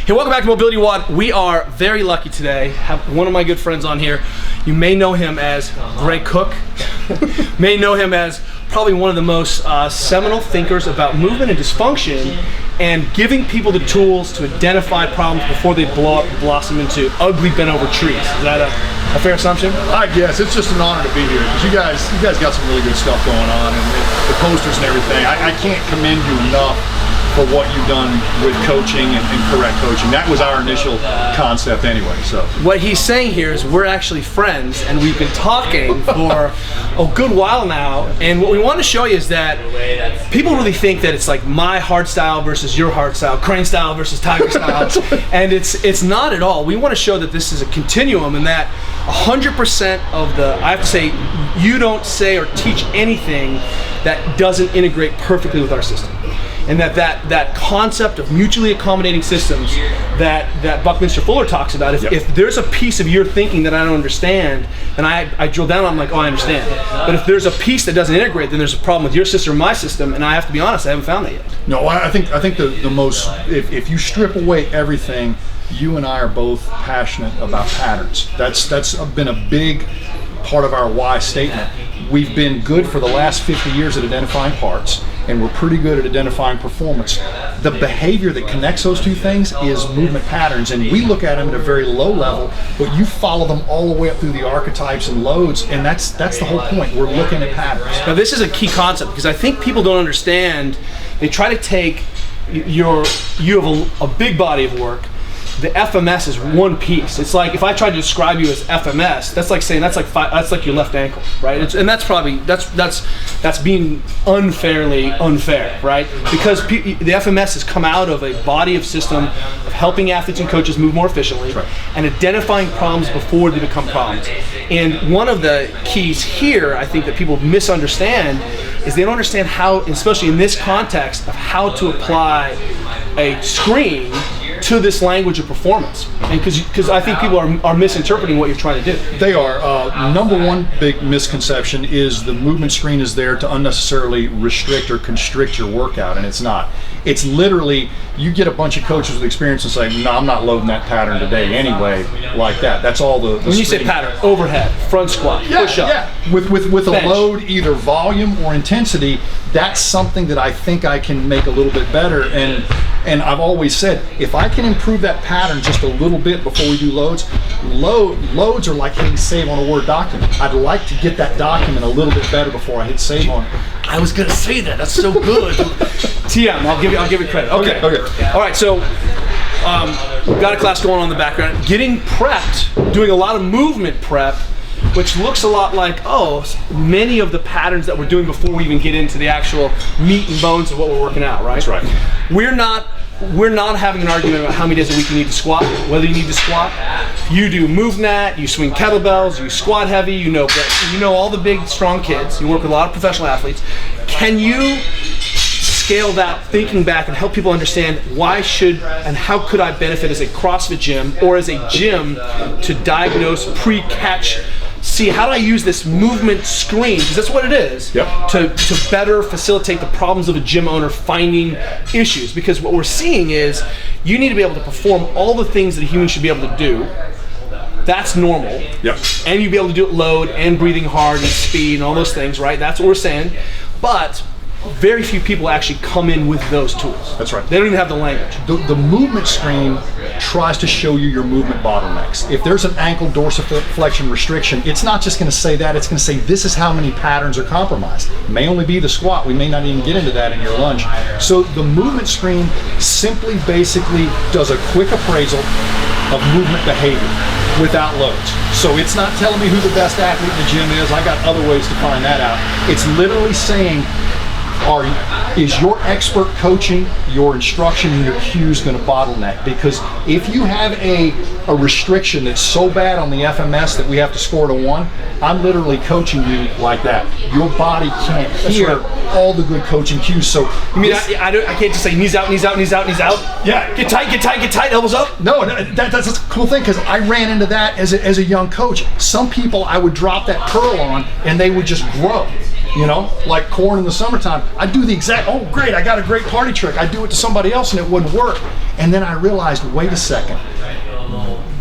Hey, welcome back to MobilityWod. We are very lucky today. Have one of my good friends on here. You may know him as Greg Cook. May know him as probably one of the most seminal thinkers about movement and dysfunction, and giving people the tools to identify problems before they blow up and blossom into ugly bent-over trees. Is that a fair assumption? I guess it's just an honor to be here because you guys got some really good stuff going on, and the posters and everything. I can't commend you enough for what you've done with coaching and correct coaching. That was our initial concept anyway. So what he's saying here is we're actually friends, and we've been talking for a good while now, and what we want to show you is that people really think that it's like my hard style versus your hard style, crane style versus tiger style, and it's not at all. We want to show that this is a continuum, and that 100% of the, I have to say, you don't say or teach anything that doesn't integrate perfectly with our system. And that concept of mutually accommodating systems that Buckminster Fuller talks about, if there's a piece of your thinking that I don't understand, and I drill down, I'm like, oh, I understand. But if there's a piece that doesn't integrate, then there's a problem with your system or my system, and I have to be honest, I haven't found that yet. No, I think the most, if you strip away everything, you and I are both passionate about patterns. That's been a big part of our why statement. We've been good for the last 50 years at identifying parts, and we're pretty good at identifying performance. The behavior that connects those two things is movement patterns, and we look at them at a very low level, but you follow them all the way up through the archetypes and loads, and that's the whole point. We're looking at patterns. Now this is a key concept because I think people don't understand. They try to take you have a big body of work. The FMS is one piece. It's like if I tried to describe you as FMS, that's like saying that's like your left ankle, right? And that's probably that's being unfairly unfair, right? Because the FMS has come out of a body of system of helping athletes and coaches move more efficiently, right, and identifying problems before they become problems. And one of the keys here, I think, that people misunderstand is they don't understand how, especially in this context, of how to apply a screen to this language of performance, and because I think people are misinterpreting what you're trying to do. They are. Number one big misconception is the movement screen is there to unnecessarily restrict or constrict your workout, and it's not. It's literally, you get a bunch of coaches with experience and say, no, I'm not loading that pattern today anyway, like that. That's all the when you say pattern, overhead, front squat, push up. Yeah, with a load, either volume or intensity, that's something that I think I can make a little bit better. And I've always said, if I can improve that pattern just a little bit before we do loads are like hitting save on a Word document. I'd like to get that document a little bit better before I hit save on it. I was gonna say that. That's so good. TM, I'll give it credit. Okay. All right. So we've got a class going on in the background. Getting prepped, doing a lot of movement prep, which looks a lot like, many of the patterns that we're doing before we even get into the actual meat and bones of what we're working out, right? That's right. We're not having an argument about how many days a week you need to squat, whether you need to squat. You do MoveNat, you swing kettlebells, you squat heavy, you know all the big, strong kids. You work with a lot of professional athletes. Can you scale that thinking back and help people understand why should and how could I benefit as a CrossFit gym or as a gym to diagnose, pre-catch, see how do I use this movement screen, because that's what it is, to better facilitate the problems of a gym owner finding issues. Because what we're seeing is you need to be able to perform all the things that a human should be able to do. That's normal. Yep. And you'd be able to do it load and breathing hard and speed and all those things, right? That's what we're saying. But very few people actually come in with those tools. That's right. They don't even have the language. The movement screen tries to show you your movement bottlenecks. If there's an ankle dorsiflexion restriction, it's not just going to say that, it's going to say this is how many patterns are compromised. It may only be the squat, we may not even get into that in your lunge. So the movement screen simply basically does a quick appraisal of movement behavior without loads. So it's not telling me who the best athlete in the gym is, I got other ways to find that out. It's literally saying, is your expert coaching, your instruction, and your cues going to bottleneck? Because if you have a restriction that's so bad on the FMS that we have to score to 1, I'm literally coaching you like that. Your body can't hear all the good coaching cues. So you mean I can't just say knees out, knees out, knees out, knees out? Yeah. Get tight, elbows up? No, that's a cool thing, because I ran into that as a young coach. Some people I would drop that curl on and they would just grow. You know, like corn in the summertime. I do the exact, oh great, I got a great party trick. I do it to somebody else and it wouldn't work. And then I realized, wait a second.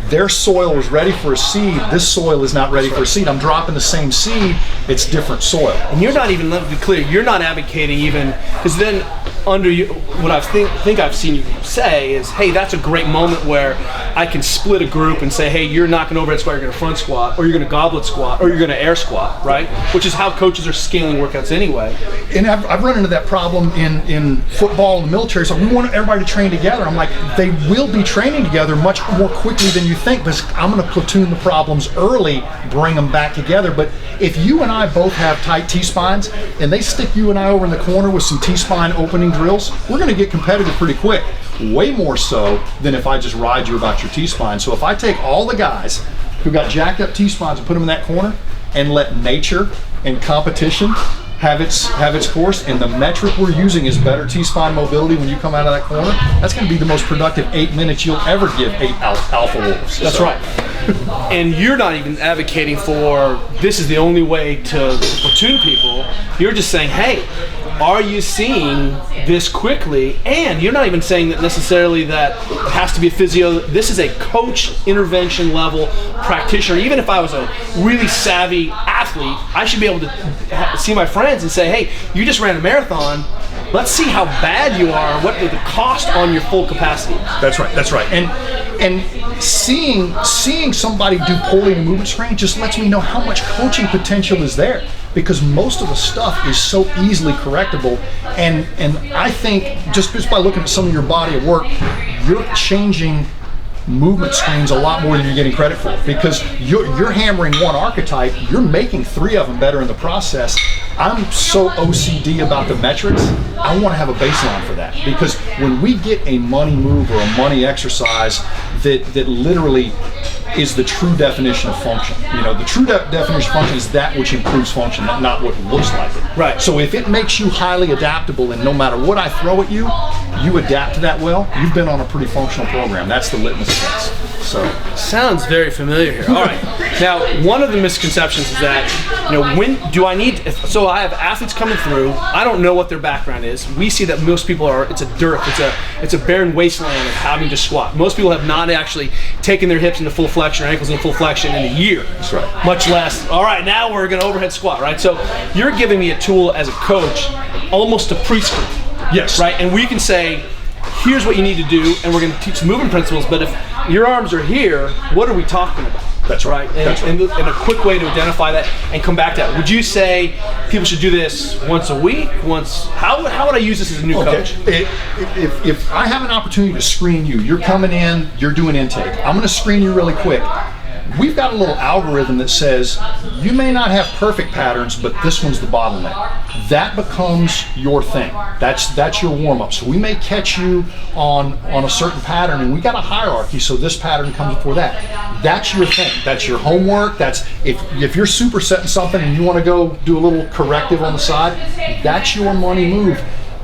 Their soil was ready for a seed. This soil is not ready for a seed. I'm dropping the same seed. It's different soil. And you're not even, let me be clear, you're not advocating even, because then under you, what I think I've seen you say is, hey, that's a great moment where I can split a group and say, hey, you're not going to overhead squat, you're going to front squat, or you're going to goblet squat, or you're going to air squat, right? Which is how coaches are scaling workouts anyway. And I've run into that problem in football and the military. So we want everybody to train together. I'm like, they will be training together much more quickly than you think, because I'm going to platoon the problems early, bring them back together. But if you and I both have tight T-spines and they stick you and I over in the corner with some T-spine opening drills, we're going to get competitive pretty quick. Way more so than if I just ride you about your T-spine. So if I take all the guys who got jacked up T-spines and put them in that corner and let nature and competition have its course, and the metric we're using is better T-spine mobility when you come out of that corner, that's going to be the most productive 8 minutes you'll ever give 8 alpha wolves. That's right. And you're not even advocating for this is the only way to platoon people. You're just saying, hey, are you seeing this quickly? And you're not even saying that necessarily that it has to be a physio. This is a coach intervention level practitioner. Even if I was a really savvy athlete, I should be able to see my friends and say, hey, you just ran a marathon. Let's see how bad you are, what the cost on your full capacity. That's right, that's right. And seeing somebody do poorly in a movement screen just lets me know how much coaching potential is there, because most of the stuff is so easily correctable. And I think just by looking at some of your body of work, you're changing movement screens a lot more than you're getting credit for, because you're hammering one archetype, you're making 3 of them better in the process. I'm so OCD about the metrics, I want to have a baseline for that, because when we get a money move or a money exercise that literally is the true definition of function. You know, the true definition of function is that which improves function, not what looks like it. Right. So if it makes you highly adaptable and no matter what I throw at you, you adapt to that well, you've been on a pretty functional program. That's the litmus test. So sounds very familiar here. All right. Now, one of the misconceptions is that, you know, when do I need, so I have athletes coming through, I don't know what their background is. We see that most people are, it's a dearth, it's a barren wasteland of having to squat. Most people have not actually taken their hips into full flexion or ankles into full flexion in a year. That's right. Much less, all right, now we're gonna overhead squat, right? So you're giving me a tool as a coach, almost a pre-screen. Yes. Right, and we can say, here's what you need to do, and we're going to teach the movement principles, but if your arms are here, what are we talking about? That's right. And a quick way to identify that and come back to that. Would you say people should do this once a week? How would I use this as a new coach? If I have an opportunity to screen you, you're coming in, you're doing intake, I'm going to screen you really quick. We've got a little algorithm that says you may not have perfect patterns, but this one's the bottleneck. That becomes your thing. That's your warm-up. So we may catch you on a certain pattern, and we got a hierarchy, so this pattern comes before that. That's your thing. That's your homework. That's if you're supersetting something and you want to go do a little corrective on the side, that's your money move.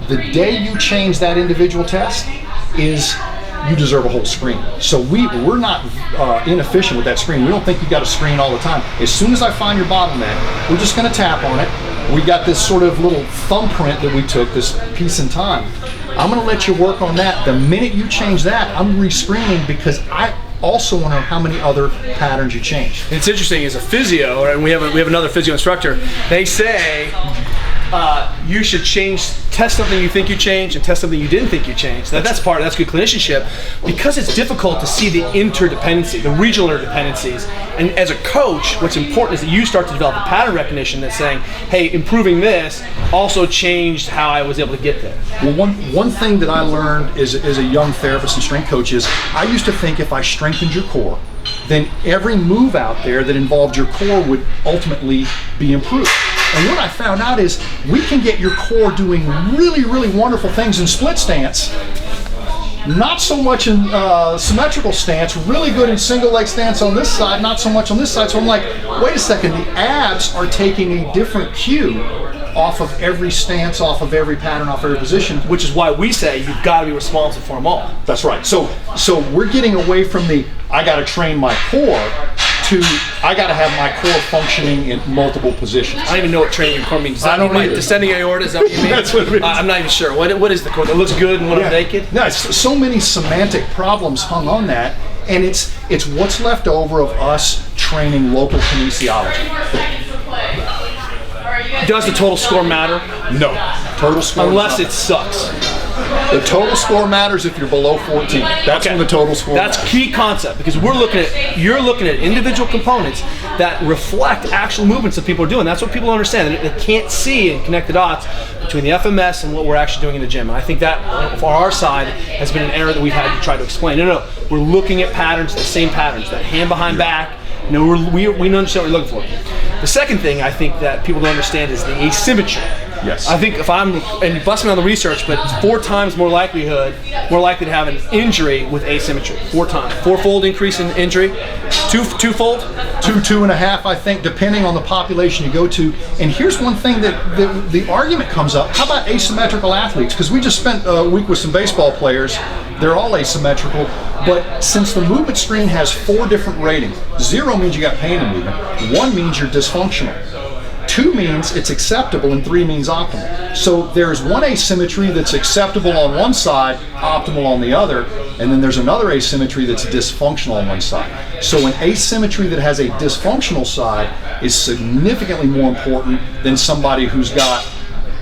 The day you change that individual test is you deserve a whole screen. So we're not inefficient with that screen. We don't think you got to screen all the time. As soon as I find your bottleneck, we're just going to tap on it. We got this sort of little thumbprint that we took, this piece in time. I'm going to let you work on that. The minute you change that, I'm re-screening, because I also want to know how many other patterns you change. It's interesting, as a physio, and we have another physio instructor, they say you should test something you think you changed and test something you didn't think you changed. That's good clinicianship, because it's difficult to see the interdependency, the regional interdependencies. And as a coach, what's important is that you start to develop a pattern recognition that's saying, hey, improving this also changed how I was able to get there. Well, one thing that I learned as a young therapist and strength coach is I used to think if I strengthened your core, then every move out there that involved your core would ultimately be improved. And what I found out is we can get your core doing really, really wonderful things in split stance, not so much in symmetrical stance, really good in single leg stance on this side, not so much on this side. So I'm like, wait a second, the abs are taking a different cue off of every stance, off of every pattern, off every position. Which is why we say you've got to be responsive for them all. That's right. So we're getting away from I got to train my core, to, I got to have my core functioning in multiple positions. I don't even know what training core means. I don't either. Descending aorta, is that what you mean? That's what it means. I'm not even sure. What is the core? That looks good when I'm naked? No, it's so many semantic problems hung on that, and it's what's left over of us training local kinesiology. Does the total score matter? No. Total score unless it sucks. The total score matters if you're below 14. That's when the total score That's matters. key concept, because you're looking at individual components that reflect actual movements that people are doing. That's what people understand. They can't see and connect the dots between the FMS and what we're actually doing in the gym. And I think that, for our side, has been an error that we've had to try to explain. No, we're looking at patterns, the same patterns, that hand behind back. We understand what we're looking for. The second thing I think that people don't understand is the asymmetry. Yes. I think and you bust me on the research, but it's 4 times more likely to have an injury with asymmetry. 4 times. 4-fold increase in injury. Twofold? 2.5, I think, depending on the population you go to. And here's one thing that the argument comes up. How about asymmetrical athletes? Because we just spent a week with some baseball players. They're all asymmetrical. But since the movement screen has 4 different ratings, 0 means you got pain in movement, 1 means you're dysfunctional, 2 means it's acceptable, and 3 means optimal. So there's one asymmetry that's acceptable on one side, optimal on the other, and then there's another asymmetry that's dysfunctional on one side. So an asymmetry that has a dysfunctional side is significantly more important than somebody who's got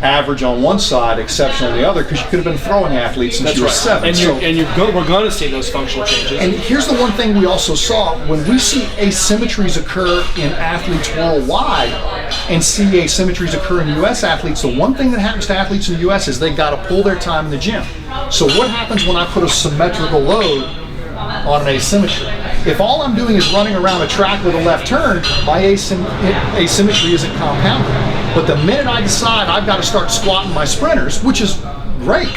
average on one side, exceptional on the other, because you could have been throwing athletes since you were 7. We're going to see those functional changes. And here's the one thing we also saw: when we see asymmetries occur in athletes worldwide and see asymmetries occur in U.S. athletes, the one thing that happens to athletes in the U.S. is they got to pull their time in the gym. So what happens when I put a symmetrical load on an asymmetry? If all I'm doing is running around a track with a left turn, my asymmetry isn't compounded. But the minute I decide I've got to start squatting my sprinters, which is great,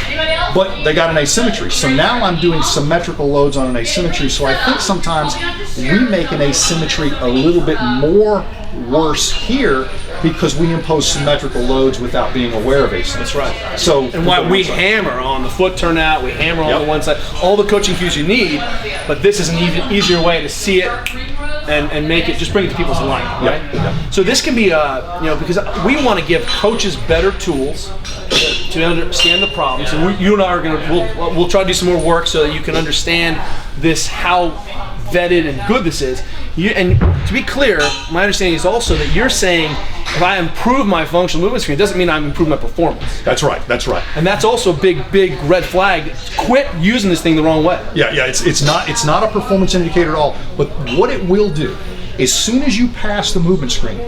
but they got an asymmetry. So now I'm doing symmetrical loads on an asymmetry. So I think sometimes we make an asymmetry a little bit more worse here because we impose symmetrical loads without being aware of asymmetry. That's right. So, and why we hammer on the foot turnout, we hammer on the one side, all the coaching cues you need, but this is an even easier way to see it and make it, just bring it to people's life, right? Yep. So this can be, because we want to give coaches better tools to understand the problems, and you and I are going to, we'll try to do some more work so that you can understand this, how vetted and good this is. And to be clear, my understanding is also that you're saying if I improve my functional movement screen, it doesn't mean I'm improving my performance. That's right. That's right. And that's also a big red flag. Quit using this thing the wrong way. Yeah. It's not a performance indicator at all. But what it will do, as soon as you pass the movement screen,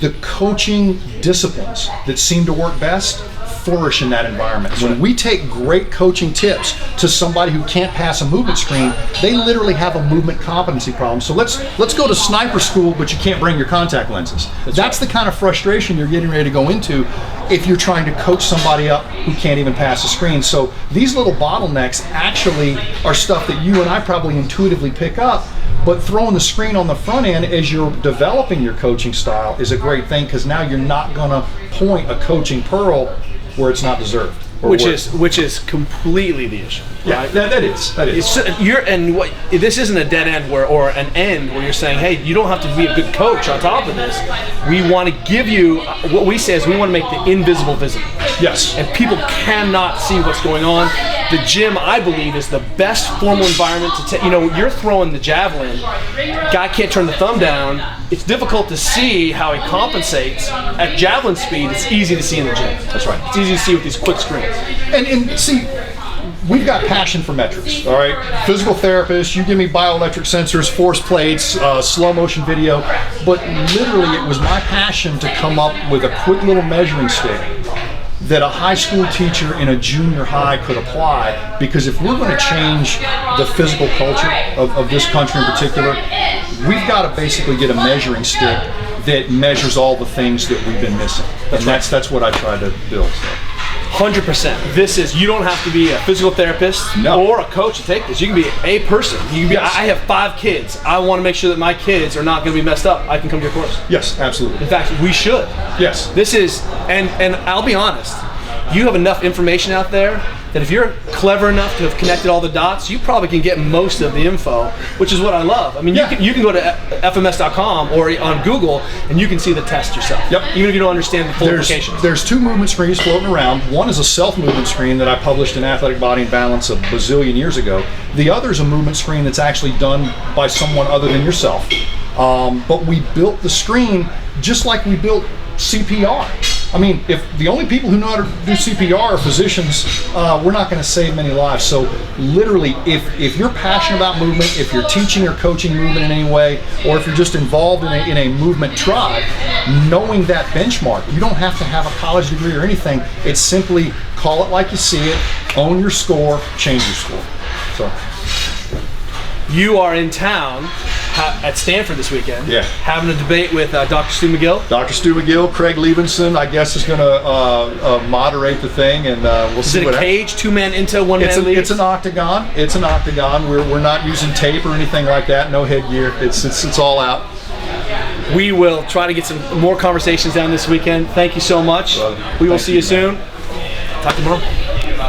the coaching disciplines that seem to work best flourish in that environment. When we take great coaching tips to somebody who can't pass a movement screen, they literally have a movement competency problem. So let's go to sniper school, but you can't bring your contact lenses. That's the kind of frustration you're getting ready to go into if you're trying to coach somebody up who can't even pass a screen. So these little bottlenecks actually are stuff that you and I probably intuitively pick up. But throwing the screen on the front end as you're developing your coaching style is a great thing, because now you're not going to point a coaching pearl where it's not deserved. Which is completely the issue. Yeah, right? that is. This isn't a dead end or an end where you're saying, hey, you don't have to be a good coach on top of this. We want to give you, what we say is we want to make the invisible visible. Yes. And people cannot see what's going on. The gym, I believe, is the best formal environment to take. You're throwing the javelin, guy can't turn the thumb down. It's difficult to see how he compensates. At javelin speed, it's easy to see in the gym. That's right. It's easy to see with these quick screens. And see, we've got passion for metrics, all right? Physical therapists, you give me bioelectric sensors, force plates, slow motion video, but literally it was my passion to come up with a quick little measuring stick that a high school teacher in a junior high could apply, because if we're going to change the physical culture of this country in particular, we've got to basically get a measuring stick that measures all the things that we've been missing. That's what I try to build. So. 100%. This is, you don't have to be a physical therapist or a coach to take this. You can be a person. You can be, I have 5 kids. I want to make sure that my kids are not going to be messed up. I can come to your course. Yes, absolutely. In fact, we should. Yes. This is, and I'll be honest, you have enough information out there that if you're clever enough to have connected all the dots, you probably can get most of the info, which is what I love. I mean, you can go to fms.com or on Google and you can see the test yourself. Yep. Even if you don't understand the full implications. There's 2 movement screens floating around. One is a self-movement screen that I published in Athletic Body and Balance a bazillion years ago. The other is a movement screen that's actually done by someone other than yourself. But we built the screen just like we built CPR. I mean, if the only people who know how to do CPR are physicians, we're not going to save many lives. So literally, if you're passionate about movement, if you're teaching or coaching movement in any way, or if you're just involved in a movement tribe, knowing that benchmark, you don't have to have a college degree or anything. It's simply call it like you see it, own your score, change your score. So. You are in town at Stanford this weekend, having a debate with Dr. Stu McGill. Dr. Stu McGill, Craig Liebenson, I guess, is going to moderate the thing, and we'll see what happens. Is it a cage, 2-man into 1-man league? It's an octagon. It's an octagon. We're not using tape or anything like that. No headgear. It's all out. We will try to get some more conversations down this weekend. Thank you so much. We will see you soon. Talk tomorrow.